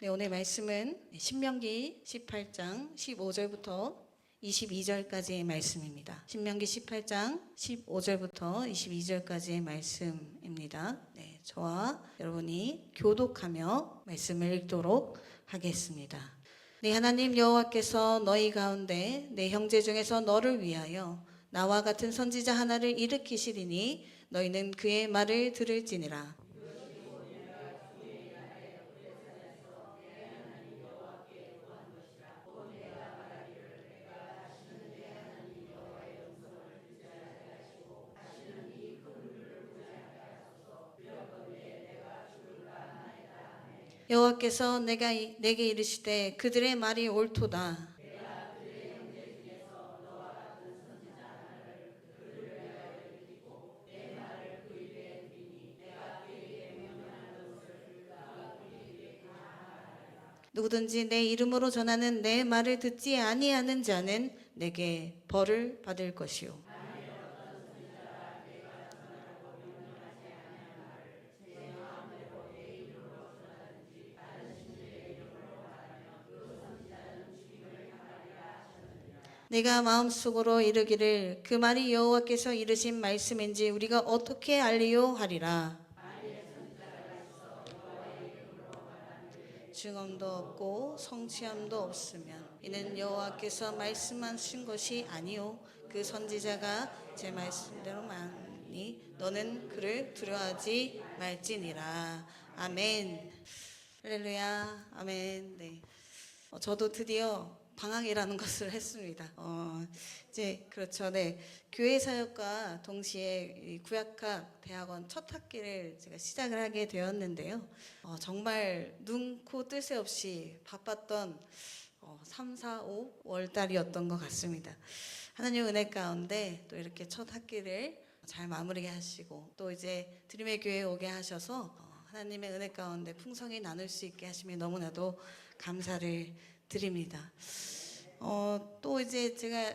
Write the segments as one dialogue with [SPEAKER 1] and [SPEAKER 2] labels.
[SPEAKER 1] 네, 오늘 말씀은 신명기 18장 15절부터 22절까지의 말씀입니다. 신명기 18장 15절부터 22절까지의 말씀입니다. 네, 저와 여러분이 교독하며 말씀을 읽도록 하겠습니다. 네, 하나님 여호와께서 너희 가운데 내 형제 중에서 너를 위하여 나와 같은 선지자 하나를 일으키시리니 너희는 그의 말을 들을지니라. 여호와께서 내게 이르시되 그들의 말이 옳도다. 누구든지 내 이름으로 전하는 내 말을 듣지 아니하는 자는 내게 벌을 받을 것이요. 내가 마음속으로 이르기를 그 말이 여호와께서 이르신 말씀인지 우리가 어떻게 알리요 하리라. 증언도 없고 성취함도 없으면 이는 여호와께서 말씀하신 것이 아니요 그 선지자가 제 말씀대로 말하니 너는 그를 두려워하지 말지니라. 아멘. 할렐루야. 아멘. 네. 저도 드디어 방학이라는 것을 했습니다. 이제 그렇죠. 네, 교회 사역과 동시에 이 구약학 대학원 첫 학기를 제가 시작을 하게 되었는데요. 정말 눈, 코, 뜰 새 없이 바빴던 3, 4, 5월 달이었던 것 같습니다. 하나님 은혜 가운데 또 이렇게 첫 학기를 잘 마무리게 하시고 또 이제 드림의 교회에 오게 하셔서 하나님의 은혜 가운데 풍성히 나눌 수 있게 하시면 너무나도 감사를 드립니다. 또 이제 제가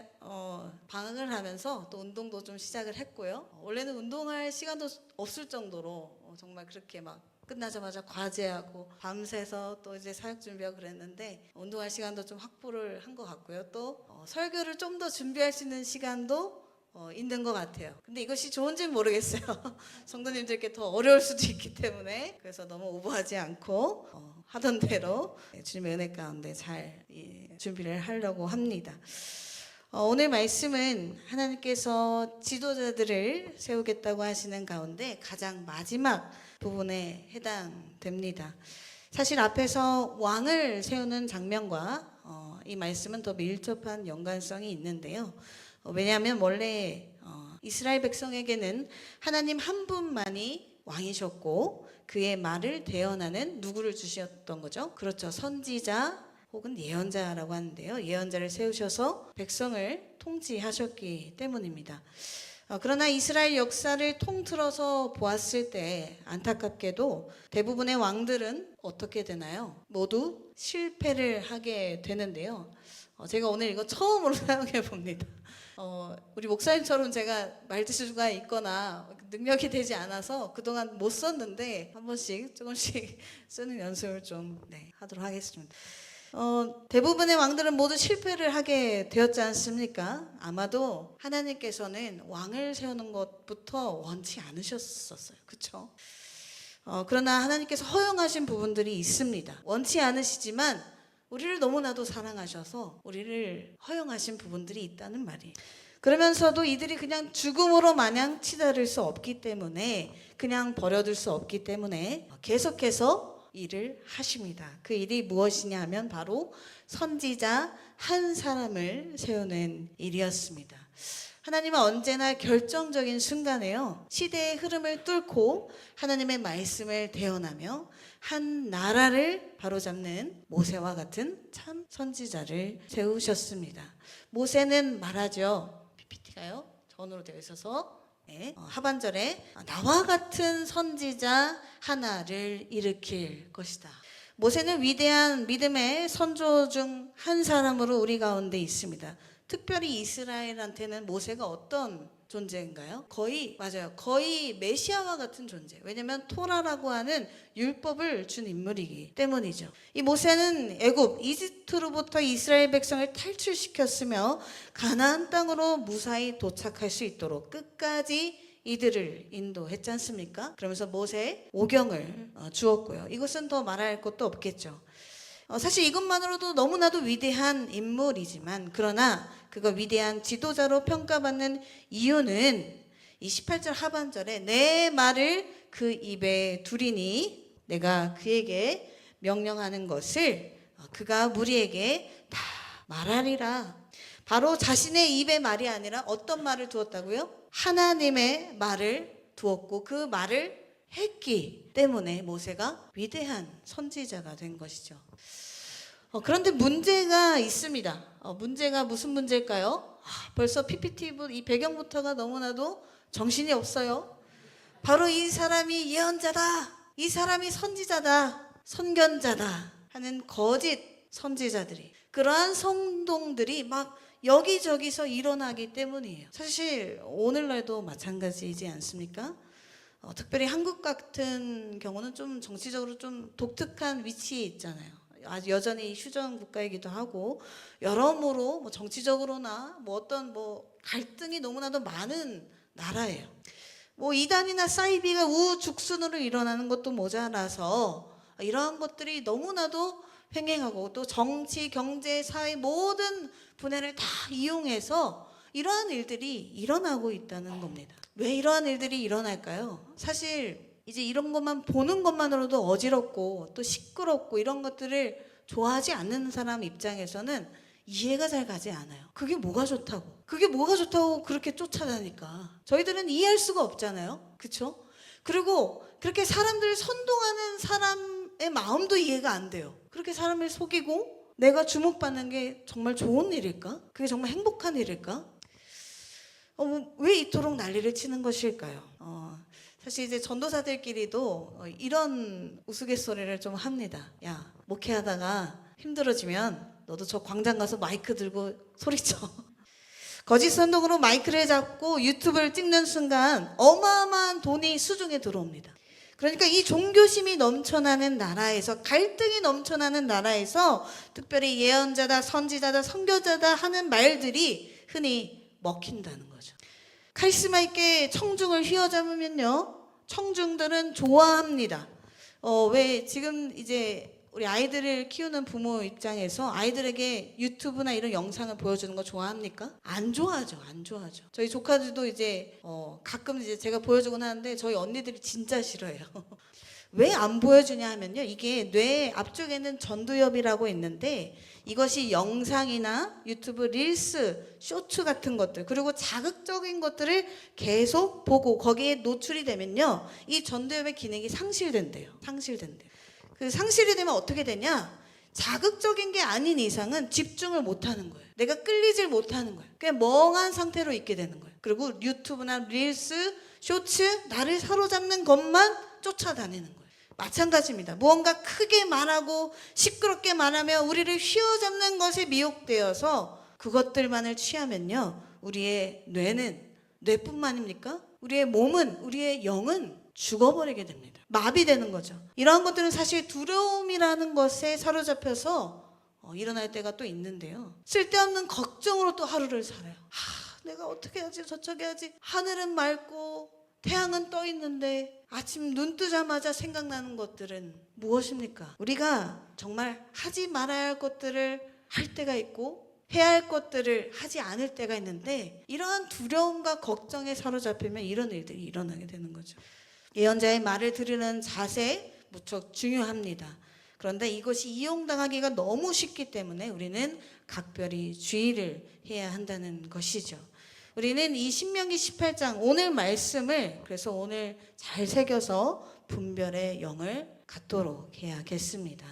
[SPEAKER 1] 방학을 하면서 또 운동도 좀 시작을 했고요. 원래는 운동할 시간도 없을 정도로 정말 그렇게 막 끝나자마자 과제하고 밤새서 또 이제 사역 준비하고 그랬는데 운동할 시간도 좀 확보를 한 것 같고요. 또 설교를 좀 더 준비할 수 있는 시간도 있는 것 같아요. 근데 이것이 좋은지는 모르겠어요. 성도님들께 더 어려울 수도 있기 때문에 그래서 너무 오버하지 않고 하던 대로 주님의 은혜 가운데 잘 준비를 하려고 합니다. 오늘 말씀은 하나님께서 지도자들을 세우겠다고 하시는 가운데 가장 마지막 부분에 해당됩니다. 사실 앞에서 왕을 세우는 장면과 이 말씀은 더 밀접한 연관성이 있는데요. 왜냐하면 원래 이스라엘 백성에게는 하나님 한 분만이 왕이셨고 그의 말을 대언하는 누구를 주셨던 거죠? 그렇죠. 선지자 혹은 예언자라고 하는데요. 예언자를 세우셔서 백성을 통치하셨기 때문입니다. 그러나 이스라엘 역사를 통틀어서 보았을 때 안타깝게도 대부분의 왕들은 어떻게 되나요? 모두 실패를 하게 되는데요. 제가 오늘 이거 처음으로 사용해 봅니다. 우리 목사님처럼 제가 말실수가 있거나 능력이 되지 않아서 그동안 못 썼는데 한 번씩 조금씩 쓰는 연습을 좀 하도록 하겠습니다. 대부분의 왕들은 모두 실패를 하게 되었지 않습니까? 아마도 하나님께서는 왕을 세우는 것부터 원치 않으셨었어요. 그렇죠? 그러나 하나님께서 허용하신 부분들이 있습니다. 원치 않으시지만 우리를 너무나도 사랑하셔서 우리를 허용하신 부분들이 있다는 말이에요. 그러면서도 이들이 그냥 죽음으로 마냥 치달을 수 없기 때문에 그냥 버려둘 수 없기 때문에 계속해서 일을 하십니다. 그 일이 무엇이냐 하면 바로 선지자 한 사람을 세우는 일이었습니다. 하나님은 언제나 결정적인 순간에요. 시대의 흐름을 뚫고 하나님의 말씀을 대언하며 한 나라를 바로잡는 모세와 같은 참 선지자를 세우셨습니다. 모세는 말하죠. PPT가요. 전으로 되어 있어서 하반절에 나와 같은 선지자 하나를 일으킬 것이다. 모세는 위대한 믿음의 선조 중 한 사람으로 우리 가운데 있습니다. 특별히 이스라엘한테는 모세가 어떤 존재인가요? 거의 맞아요. 거의 메시아와 같은 존재. 왜냐하면 토라라고 하는 율법을 준 인물이기 때문이죠. 이 모세는 애굽 이집트로부터 이스라엘 백성을 탈출시켰으며 가나안 땅으로 무사히 도착할 수 있도록 끝까지 이들을 인도했지 않습니까? 그러면서 모세 오경을 주었고요. 이것은 더 말할 것도 없겠죠. 사실 이것만으로도 너무나도 위대한 인물이지만 그러나 그가 위대한 지도자로 평가받는 이유는 이 18절 하반절에 내 말을 그 입에 두리니 내가 그에게 명령하는 것을 그가 무리에게 다 말하리라. 바로 자신의 입의 말이 아니라 어떤 말을 두었다고요? 하나님의 말을 두었고 그 말을 했기 때문에 모세가 위대한 선지자가 된 것이죠. 그런데 문제가 있습니다. 문제가 무슨 문제일까요? 벌써 PPT 이 배경부터가 너무나도 정신이 없어요. 바로 이 사람이 예언자다, 이 사람이 선지자다, 선견자다 하는 거짓 선지자들이, 그러한 성동들이 막 여기저기서 일어나기 때문이에요. 사실 오늘날도 마찬가지이지 않습니까? 특별히 한국 같은 경우는 좀 정치적으로 좀 독특한 위치에 있잖아요. 아주 여전히 휴전 국가이기도 하고 여러모로 뭐 정치적으로나 뭐 어떤 뭐 갈등이 너무나도 많은 나라예요. 뭐 이단이나 사이비가 우죽순으로 일어나는 것도 모자라서 이러한 것들이 너무나도 횡행하고 또 정치, 경제, 사회 모든 분야를 다 이용해서 이러한 일들이 일어나고 있다는 겁니다. 왜 이러한 일들이 일어날까요? 사실 이제 이런 것만 보는 것만으로도 어지럽고 또 시끄럽고 이런 것들을 좋아하지 않는 사람 입장에서는 이해가 잘 가지 않아요. 그게 뭐가 좋다고? 그게 뭐가 좋다고 그렇게 쫓아다니까? 저희들은 이해할 수가 없잖아요. 그렇죠? 그리고 그렇게 사람들을 선동하는 사람의 마음도 이해가 안 돼요. 그렇게 사람을 속이고 내가 주목받는 게 정말 좋은 일일까? 그게 정말 행복한 일일까? 왜 이토록 난리를 치는 것일까요? 사실 이제 전도사들끼리도 이런 우스갯소리를 좀 합니다. 야, 목회하다가 힘들어지면 너도 저 광장 가서 마이크 들고 소리쳐. 거짓 선동으로 마이크를 잡고 유튜브를 찍는 순간 어마어마한 돈이 수중에 들어옵니다. 그러니까 이 종교심이 넘쳐나는 나라에서, 갈등이 넘쳐나는 나라에서 특별히 예언자다, 선지자다, 선교자다 하는 말들이 흔히 먹힌다는 거죠. 카리스마 있게 청중을 휘어잡으면요, 청중들은 좋아합니다. 왜 지금 이제 우리 아이들을 키우는 부모 입장에서 아이들에게 유튜브나 이런 영상을 보여주는 거 좋아합니까? 안 좋아하죠. 안 좋아하죠. 저희 조카들도 이제 가끔 이제 제가 보여주곤 하는데 저희 언니들이 진짜 싫어해요. 왜 안 보여주냐 하면요, 이게 뇌 앞쪽에는 전두엽이라고 있는데 이것이 영상이나 유튜브 릴스, 쇼츠 같은 것들, 그리고 자극적인 것들을 계속 보고 거기에 노출이 되면요, 이 전두엽의 기능이 상실된대요. 그 상실이 되면 어떻게 되냐? 자극적인 게 아닌 이상은 집중을 못하는 거예요. 내가 끌리질 못하는 거예요. 그냥 멍한 상태로 있게 되는 거예요. 그리고 유튜브나 릴스, 쇼츠, 나를 사로잡는 것만 쫓아다니는 거예요. 마찬가지입니다. 무언가 크게 말하고 시끄럽게 말하며 우리를 휘어잡는 것에 미혹되어서 그것들만을 취하면요, 우리의 뇌뿐만입니까? 우리의 몸은, 우리의 영은 죽어버리게 됩니다. 마비되는 거죠. 이러한 것들은 사실 두려움이라는 것에 사로잡혀서 일어날 때가 또 있는데요, 쓸데없는 걱정으로 또 하루를 살아요. 내가 어떻게 하지, 저쩌게 하지. 하늘은 맑고 태양은 떠 있는데 아침 눈 뜨자마자 생각나는 것들은 무엇입니까? 우리가 정말 하지 말아야 할 것들을 할 때가 있고 해야 할 것들을 하지 않을 때가 있는데, 이러한 두려움과 걱정에 사로잡히면 이런 일들이 일어나게 되는 거죠. 예언자의 말을 들으는 자세 무척 중요합니다. 그런데 이것이 이용당하기가 너무 쉽기 때문에 우리는 각별히 주의를 해야 한다는 것이죠. 우리는 이 신명기 18장 오늘 말씀을 그래서 오늘 잘 새겨서 분별의 영을 갖도록 해야겠습니다.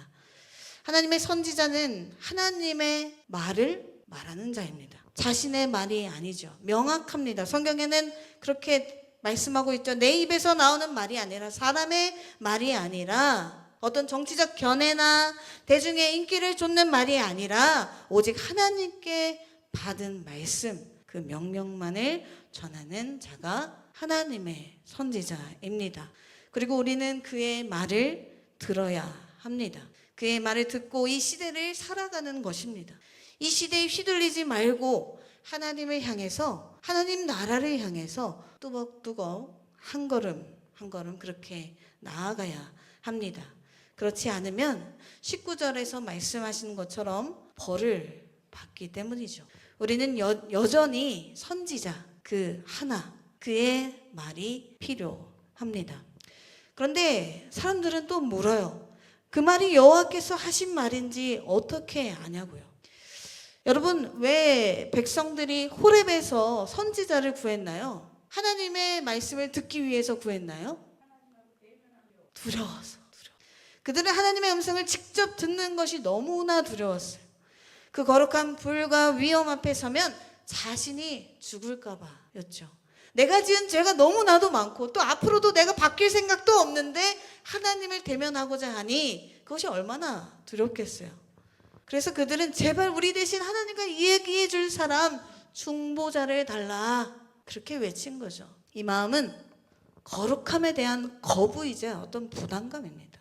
[SPEAKER 1] 하나님의 선지자는 하나님의 말을 말하는 자입니다. 자신의 말이 아니죠. 명확합니다. 성경에는 그렇게 말씀하고 있죠. 내 입에서 나오는 말이 아니라, 사람의 말이 아니라, 어떤 정치적 견해나 대중의 인기를 좇는 말이 아니라 오직 하나님께 받은 말씀, 그 명령만을 전하는 자가 하나님의 선지자입니다. 그리고 우리는 그의 말을 들어야 합니다. 그의 말을 듣고 이 시대를 살아가는 것입니다. 이 시대에 휘둘리지 말고 하나님을 향해서, 하나님 나라를 향해서 뚜벅뚜벅 한 걸음 한 걸음 그렇게 나아가야 합니다. 그렇지 않으면 19절에서 말씀하시는 것처럼 벌을 받기 때문이죠. 우리는 여전히 선지자 그 하나, 그의 말이 필요합니다. 그런데 사람들은 또 물어요. 그 말이 여호와께서 하신 말인지 어떻게 아냐고요. 여러분, 왜 백성들이 호렙에서 선지자를 구했나요? 하나님의 말씀을 듣기 위해서 구했나요? 두려워서. 그들은 하나님의 음성을 직접 듣는 것이 너무나 두려웠어요. 그 거룩한 불과 위험 앞에 서면 자신이 죽을까 봐였죠. 내가 지은 죄가 너무나도 많고 또 앞으로도 내가 바뀔 생각도 없는데 하나님을 대면하고자 하니 그것이 얼마나 두렵겠어요. 그래서 그들은 제발 우리 대신 하나님과 얘기해 줄 사람, 중보자를 달라, 그렇게 외친 거죠. 이 마음은 거룩함에 대한 거부이자 어떤 부담감입니다.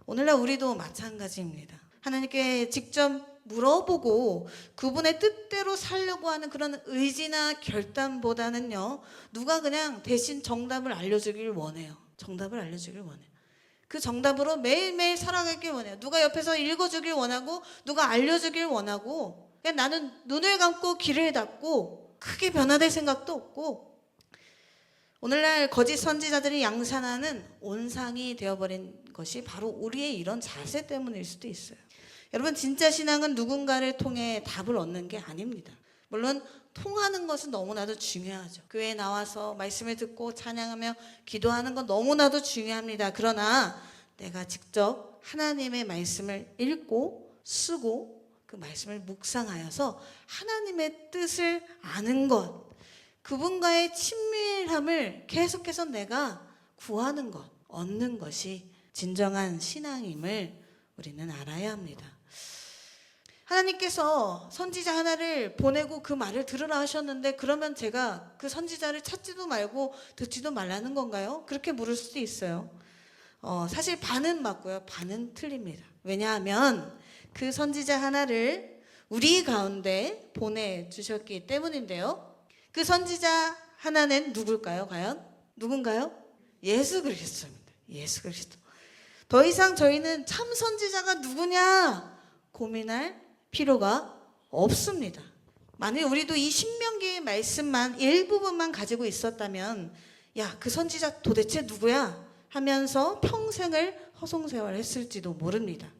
[SPEAKER 1] 오늘날 우리도 마찬가지입니다. 하나님께 직접 물어보고 그분의 뜻대로 살려고 하는 그런 의지나 결단보다는요, 누가 그냥 대신 정답을 알려주길 원해요. 정답을 알려주길 원해요. 그 정답으로 매일매일 살아가길 원해요. 누가 옆에서 읽어주길 원하고 누가 알려주길 원하고, 그냥 나는 눈을 감고 귀를 닫고 크게 변화될 생각도 없고, 오늘날 거짓 선지자들이 양산하는 온상이 되어버린 것이 바로 우리의 이런 자세 때문일 수도 있어요. 여러분, 진짜 신앙은 누군가를 통해 답을 얻는 게 아닙니다. 물론 통하는 것은 너무나도 중요하죠. 교회에 나와서 말씀을 듣고 찬양하며 기도하는 건 너무나도 중요합니다. 그러나 내가 직접 하나님의 말씀을 읽고 쓰고 그 말씀을 묵상하여서 하나님의 뜻을 아는 것, 그분과의 친밀함을 계속해서 내가 구하는 것, 얻는 것이 진정한 신앙임을 우리는 알아야 합니다. 하나님께서 선지자 하나를 보내고 그 말을 들으라 하셨는데 그러면 제가 그 선지자를 찾지도 말고 듣지도 말라는 건가요? 그렇게 물을 수도 있어요. 사실 반은 맞고요, 반은 틀립니다. 왜냐하면 그 선지자 하나를 우리 가운데 보내주셨기 때문인데요. 그 선지자 하나는 누굴까요? 과연? 누군가요? 예수 그리스도입니다. 예수 그리스도. 더 이상 저희는 참 선지자가 누구냐 고민할 필요가 없습니다. 만일 우리도 이 신명기의 말씀만 일부분만 가지고 있었다면, 야, 그 선지자 도대체 누구야? 하면서 평생을 허송세월했을지도 모릅니다.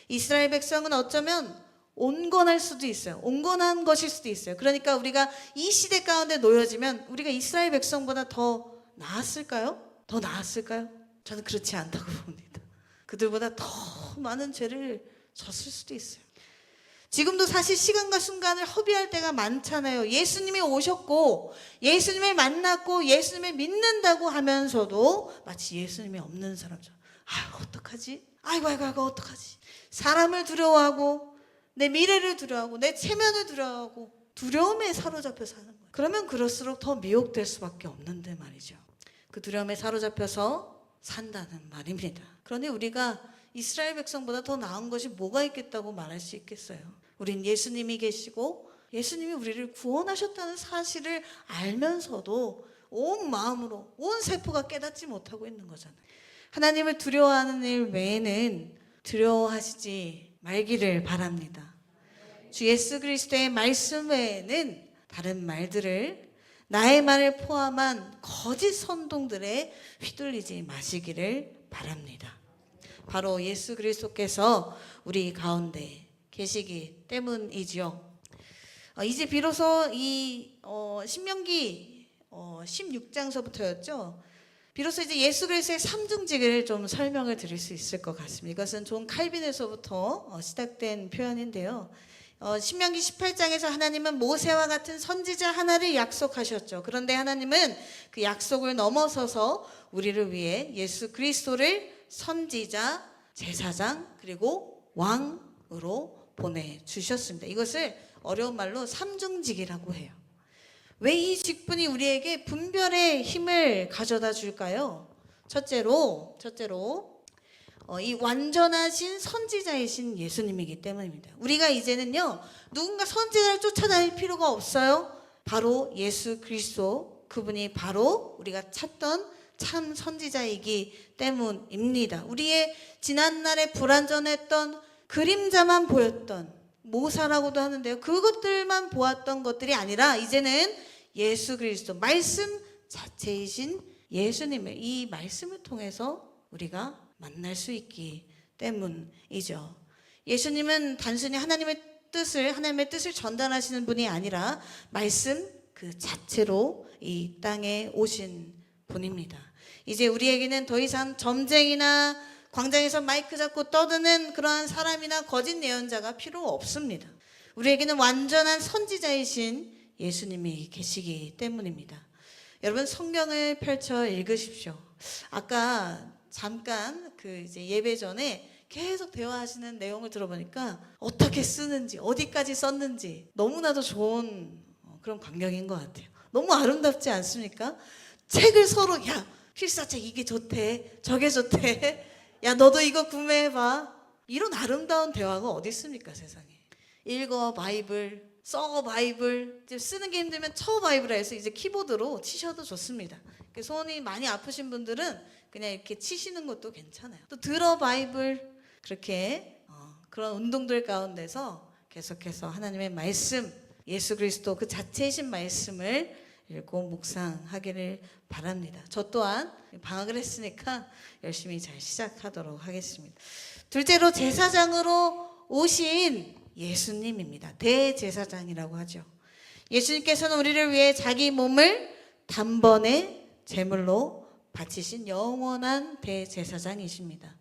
[SPEAKER 1] 이스라엘 백성은 어쩌면 온건할 수도 있어요. 온건한 것일 수도 있어요. 그러니까 우리가 이 시대 가운데 놓여지면 우리가 이스라엘 백성보다 더 나았을까요? 더 나았을까요? 저는 그렇지 않다고 봅니다. 그들보다 더 많은 죄를 졌을 수도 있어요. 지금도 사실 시간과 순간을 허비할 때가 많잖아요. 예수님이 오셨고 예수님을 만났고 예수님을 믿는다고 하면서도 마치 예수님이 없는 사람처럼, 아이고 어떡하지? 아이고 어떡하지? 사람을 두려워하고 내 미래를 두려워하고 내 체면을 두려워하고 두려움에 사로잡혀 사는 거예요. 그러면 그럴수록 더 미혹될 수밖에 없는데 말이죠. 그 두려움에 사로잡혀서 산다는 말입니다. 그런데 우리가 이스라엘 백성보다 더 나은 것이 뭐가 있겠다고 말할 수 있겠어요? 우린 예수님이 계시고 예수님이 우리를 구원하셨다는 사실을 알면서도 온 마음으로 온 세포가 깨닫지 못하고 있는 거잖아요. 하나님을 두려워하는 일 외에는 두려워하시지 말기를 바랍니다. 주 예수 그리스도의 말씀 외에는 다른 말들을, 나의 말을 포함한 거짓 선동들에 휘둘리지 마시기를 바랍니다. 바로 예수 그리스도께서 우리 가운데 계시기 때문이지요. 이제 비로소 이 신명기 16장서부터였죠. 비로소 이제 예수 그리스도의 삼중직을 좀 설명을 드릴 수 있을 것 같습니다. 이것은 존 칼빈에서부터 시작된 표현인데요. 신명기 18장에서 하나님은 모세와 같은 선지자 하나를 약속하셨죠. 그런데 하나님은 그 약속을 넘어서서 우리를 위해 예수 그리스도를 선지자, 제사장, 그리고 왕으로 보내주셨습니다. 이것을 어려운 말로 삼중직이라고 해요. 왜 이 직분이 우리에게 분별의 힘을 가져다 줄까요? 첫째로 이 완전하신 선지자이신 예수님이기 때문입니다. 우리가 이제는요, 누군가 선지자를 쫓아다닐 필요가 없어요. 바로 예수 그리스도, 그분이 바로 우리가 찾던 참 선지자이기 때문입니다. 우리의 지난날에 불완전했던 그림자만 보였던 모사라고도 하는데요, 그것들만 보았던 것들이 아니라 이제는 예수 그리스도, 말씀 자체이신 예수님의 이 말씀을 통해서 우리가 만날 수 있기 때문이죠. 예수님은 단순히 하나님의 뜻을 전달하시는 분이 아니라 말씀 그 자체로 이 땅에 오신 분입니다. 이제 우리에게는 더 이상 점쟁이나 광장에서 마이크 잡고 떠드는 그러한 사람이나 거짓 예언자가 필요 없습니다. 우리에게는 완전한 선지자이신 예수님이 계시기 때문입니다. 여러분, 성경을 펼쳐 읽으십시오. 아까 잠깐 이제 예배 전에 계속 대화하시는 내용을 들어보니까 어떻게 쓰는지, 어디까지 썼는지 너무나도 좋은 그런 광경인 것 같아요. 너무 아름답지 않습니까? 책을 서로, 야, 필사책 이게 좋대, 저게 좋대, 야, 너도 이거 구매해봐. 이런 아름다운 대화가 어디 있습니까, 세상에. 읽어 바이블, 써 바이블, 이제 쓰는 게 힘들면 쳐 바이블 해서 이제 키보드로 치셔도 좋습니다. 손이 많이 아프신 분들은 그냥 이렇게 치시는 것도 괜찮아요. 또 들어 바이블, 그렇게 그런 운동들 가운데서 계속해서 하나님의 말씀, 예수 그리스도 그 자체이신 말씀을 읽고 묵상하기를 바랍니다. 저 또한 방학을 했으니까 열심히 잘 시작하도록 하겠습니다. 둘째로, 제사장으로 오신 예수님입니다. 대제사장이라고 하죠. 예수님께서는 우리를 위해 자기 몸을 단번에 제물로 바치신 영원한 대제사장이십니다.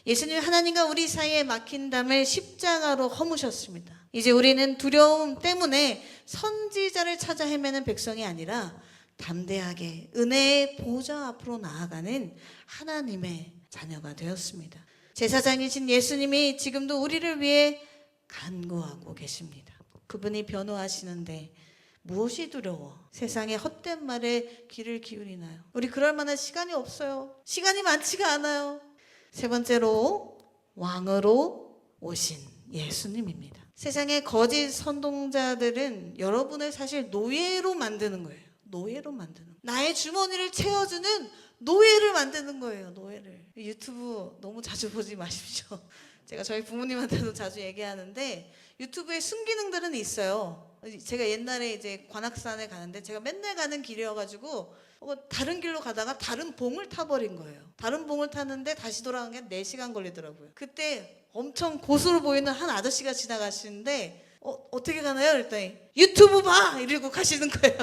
[SPEAKER 1] 예수님, 하나님과 우리 사이에 막힌 담을 십자가로 허무셨습니다. 이제 우리는 두려움 때문에 선지자를 찾아 헤매는 백성이 아니라 담대하게 은혜의 보좌 앞으로 나아가는 하나님의 자녀가 되었습니다. 제사장이신 예수님이 지금도 우리를 위해 간구하고 계십니다. 그분이 변호하시는데 무엇이 두려워 세상의 헛된 말에 귀를 기울이나요? 우리 그럴 만한 시간이 없어요. 시간이 많지가 않아요. 세 번째로, 왕으로 오신 예수님입니다. 세상의 거짓 선동자들은 여러분을 사실 노예로 만드는 거예요. 노예로 만드는 거예요. 나의 주머니를 채워주는 노예를 만드는 거예요. 노예를. 유튜브 너무 자주 보지 마십시오. 제가 저희 부모님한테도 자주 얘기하는데 유튜브에 순기능들은 있어요. 제가 옛날에 이제 관악산에 가는데 제가 맨날 가는 길이어가지고 다른 길로 가다가 다른 봉을 타버린 거예요. 다른 봉을 탔는데 다시 돌아간 게 4시간 걸리더라고요. 그때 엄청 고수로 보이는 한 아저씨가 지나가시는데 어떻게 가나요? 그랬더니 유튜브 봐! 이러고 가시는 거예요.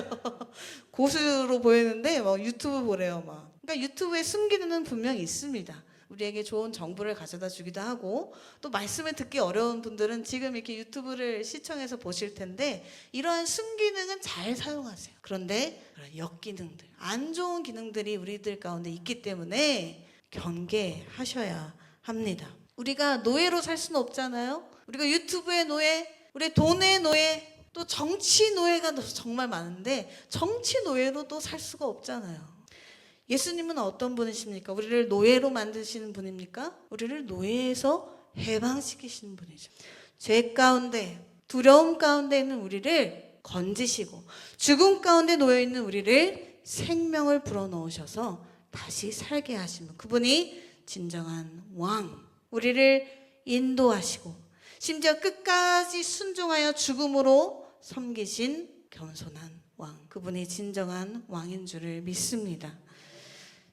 [SPEAKER 1] 고수로 보이는데 막 유튜브 보래요. 막. 그러니까 유튜브에 숨기는 분명히 있습니다. 우리에게 좋은 정보를 가져다 주기도 하고, 또 말씀을 듣기 어려운 분들은 지금 이렇게 유튜브를 시청해서 보실 텐데 이러한 순기능은 잘 사용하세요. 그런데 역기능들, 안 좋은 기능들이 우리들 가운데 있기 때문에 경계하셔야 합니다. 우리가 노예로 살 수는 없잖아요. 우리가 유튜브의 노예, 우리 돈의 노예, 또 정치 노예가 정말 많은데 정치 노예로도 살 수가 없잖아요. 예수님은 어떤 분이십니까? 우리를 노예로 만드시는 분입니까? 우리를 노예에서 해방시키시는 분이죠. 죄 가운데, 두려움 가운데 있는 우리를 건지시고 죽음 가운데 놓여있는 우리를 생명을 불어넣으셔서 다시 살게 하시는 그분이 진정한 왕, 우리를 인도하시고 심지어 끝까지 순종하여 죽음으로 섬기신 겸손한 왕, 그분이 진정한 왕인 줄을 믿습니다.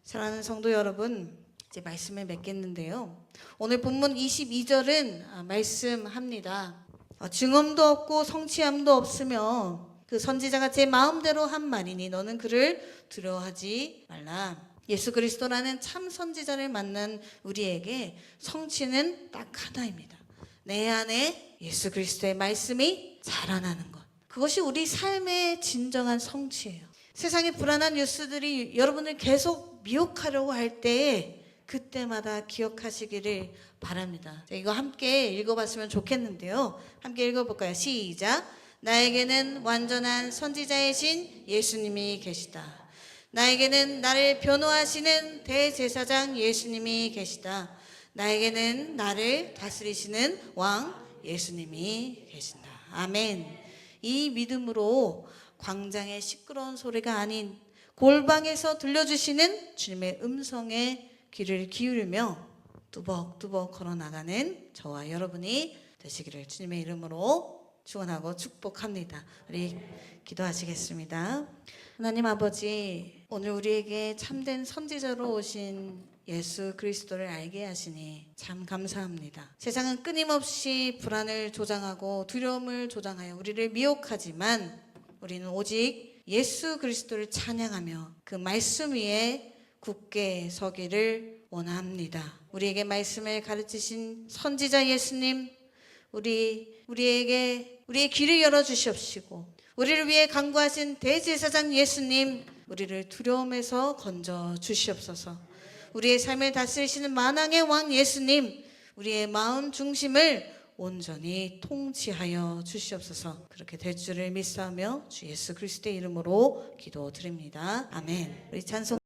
[SPEAKER 1] 사랑하는 성도 여러분, 이제 말씀을 맺겠는데요. 오늘 본문 22절은 말씀합니다. 증언도 없고 성취함도 없으며 그 선지자가 제 마음대로 한 말이니 너는 그를 두려워하지 말라. 예수 그리스도라는 참 선지자를 만난 우리에게 성취는 딱 하나입니다. 내 안에 예수 그리스도의 말씀이 자라나는 것. 그것이 우리 삶의 진정한 성취예요. 세상의 불안한 뉴스들이 여러분을 계속 미혹하려고 할 때에 그때마다 기억하시기를 바랍니다. 이거 함께 읽어봤으면 좋겠는데요. 함께 읽어볼까요? 시작. 나에게는 완전한 선지자이신 예수님이 계시다. 나에게는 나를 변호하시는 대제사장 예수님이 계시다. 나에게는 나를 다스리시는 왕 예수님이 계신다. 아멘. 이 믿음으로 광장의 시끄러운 소리가 아닌 골방에서 들려주시는 주님의 음성에 귀를 기울이며 뚜벅뚜벅 걸어나가는 저와 여러분이 되시기를 주님의 이름으로 축원하고 축복합니다. 우리 기도하시겠습니다. 하나님 아버지, 오늘 우리에게 참된 선지자로 오신 예수 그리스도를 알게 하시니 참 감사합니다. 세상은 끊임없이 불안을 조장하고 두려움을 조장하여 우리를 미혹하지만 우리는 오직 예수 그리스도를 찬양하며 그 말씀 위에 굳게 서기를 원합니다. 우리에게 말씀을 가르치신 선지자 예수님, 우리에게 우리의 귀를 열어 주시옵시고, 우리를 위해 간구하신 대제사장 예수님, 우리를 두려움에서 건져 주시옵소서. 우리의 삶을 다스리시는 만왕의 왕 예수님, 우리의 마음 중심을 온전히 통치하여 주시옵소서. 그렇게 될 줄을 믿사오며 주 예수 그리스도의 이름으로 기도드립니다. 아멘. 우리 찬송